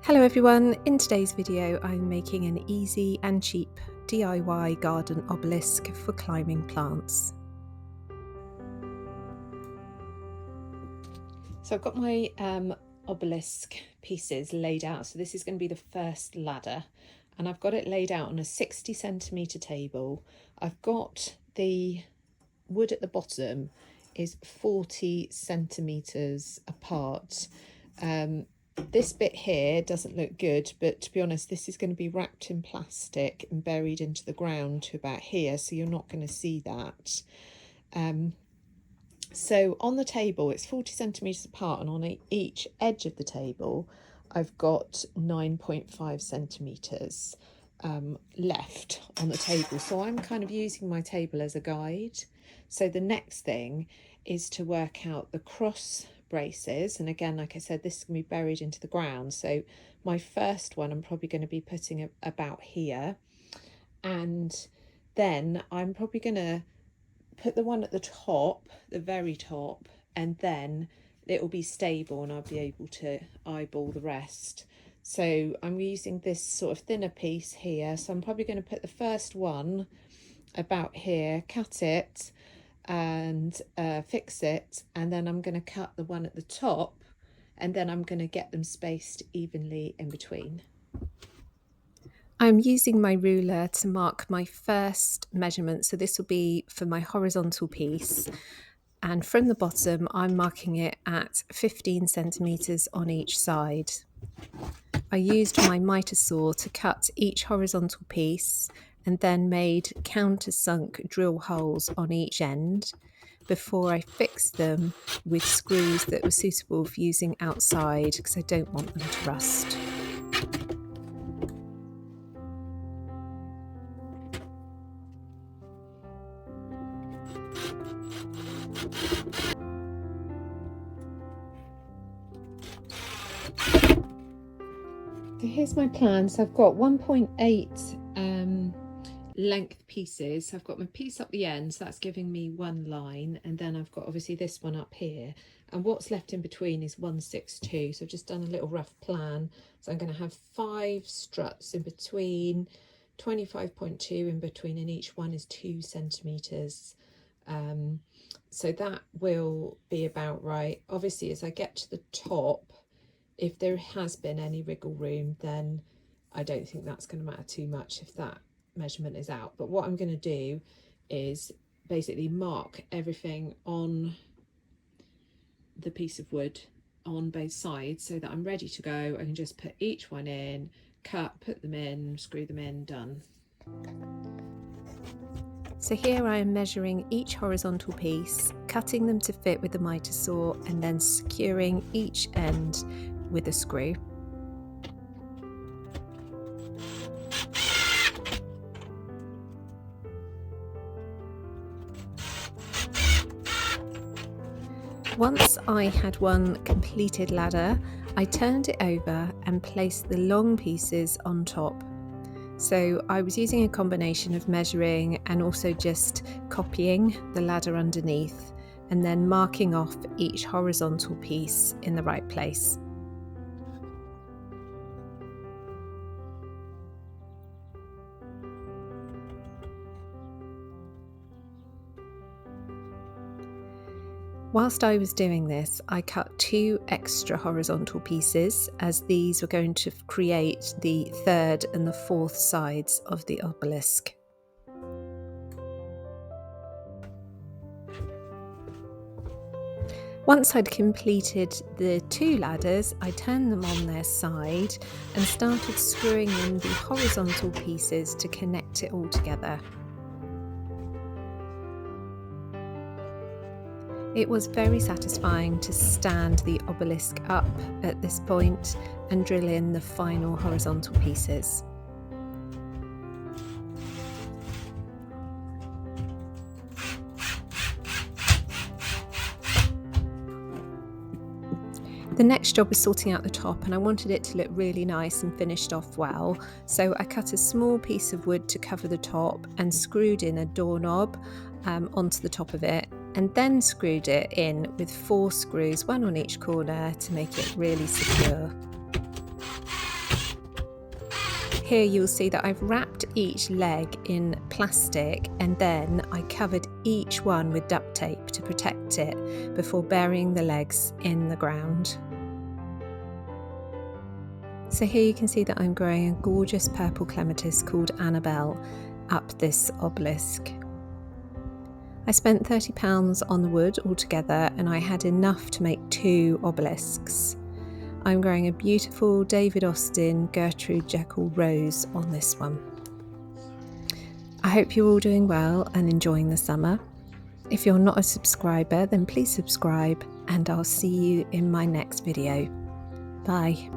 Hello everyone, in today's video I'm making an easy and cheap DIY garden obelisk for climbing plants. So I've got my obelisk pieces laid out, so this is going to be the first ladder, and I've got it laid out on a 60cm table. I've got the wood at the bottom is 40cm apart. This bit here doesn't look good, but to be honest, this is going to be wrapped in plastic and buried into the ground to about here, so you're not going to see that. So on the table, it's 40cm apart, and on each edge of the table, I've got 9.5cm left on the table. So I'm kind of using my table as a guide. So the next thing is to work out the cross braces, and again, like I said, this is going to be buried into the ground. So my first one I'm probably going to be putting about here, and then I'm probably going to put the one at the top, the very top, and then it will be stable and I'll be able to eyeball the rest. So I'm using this sort of thinner piece here, so I'm probably going to put the first one about here, cut it and fix it, and then I'm going to cut the one at the top, and then I'm going to get them spaced evenly in between. I'm using my ruler to mark my first measurement, so this will be for my horizontal piece, and from the bottom I'm marking it at 15cm on each side. I used my miter saw to cut each horizontal piece and then made countersunk drill holes on each end before I fixed them with screws that were suitable for using outside, because I don't want them to rust. So here's my plan. So I've got 1.8 length pieces. So I've got my piece up the end, so that's giving me one line, and then I've got obviously this one up here, and what's left in between is 162. So I've just done a little rough plan. So I'm going to have 5 struts in between, 25.2 in between, and each one is 2cm. So that will be about right. Obviously, as I get to the top, if there has been any wriggle room, then I don't think that's going to matter too much if that measurement is out. But what I'm going to do is basically mark everything on the piece of wood on both sides so that I'm ready to go. I can just put each one in, cut, put them in, screw them in, done. So here I am measuring each horizontal piece, cutting them to fit with the miter saw, and then securing each end with a screw. Once I had one completed ladder, I turned it over and placed the long pieces on top. So I was using a combination of measuring and also just copying the ladder underneath, and then marking off each horizontal piece in the right place. Whilst I was doing this, I cut 2 extra horizontal pieces, as these were going to create the third and the fourth sides of the obelisk. Once I'd completed the 2 ladders, I turned them on their side and started screwing in the horizontal pieces to connect it all together. It was very satisfying to stand the obelisk up at this point and drill in the final horizontal pieces. The next job was sorting out the top, and I wanted it to look really nice and finished off well, so I cut a small piece of wood to cover the top and screwed in a doorknob onto the top of it, and then screwed it in with 4 screws, one on each corner, to make it really secure. here you'll see that I've wrapped each leg in plastic and then I covered each one with duct tape to protect it before burying the legs in the ground. So here you can see that I'm growing a gorgeous purple clematis called Annabelle up this obelisk. I spent £30 on the wood altogether and I had enough to make 2 obelisks. I'm growing a beautiful David Austin Gertrude Jekyll rose on this one. I hope you're all doing well and enjoying the summer. If you're not a subscriber, then please subscribe and I'll see you in my next video. Bye.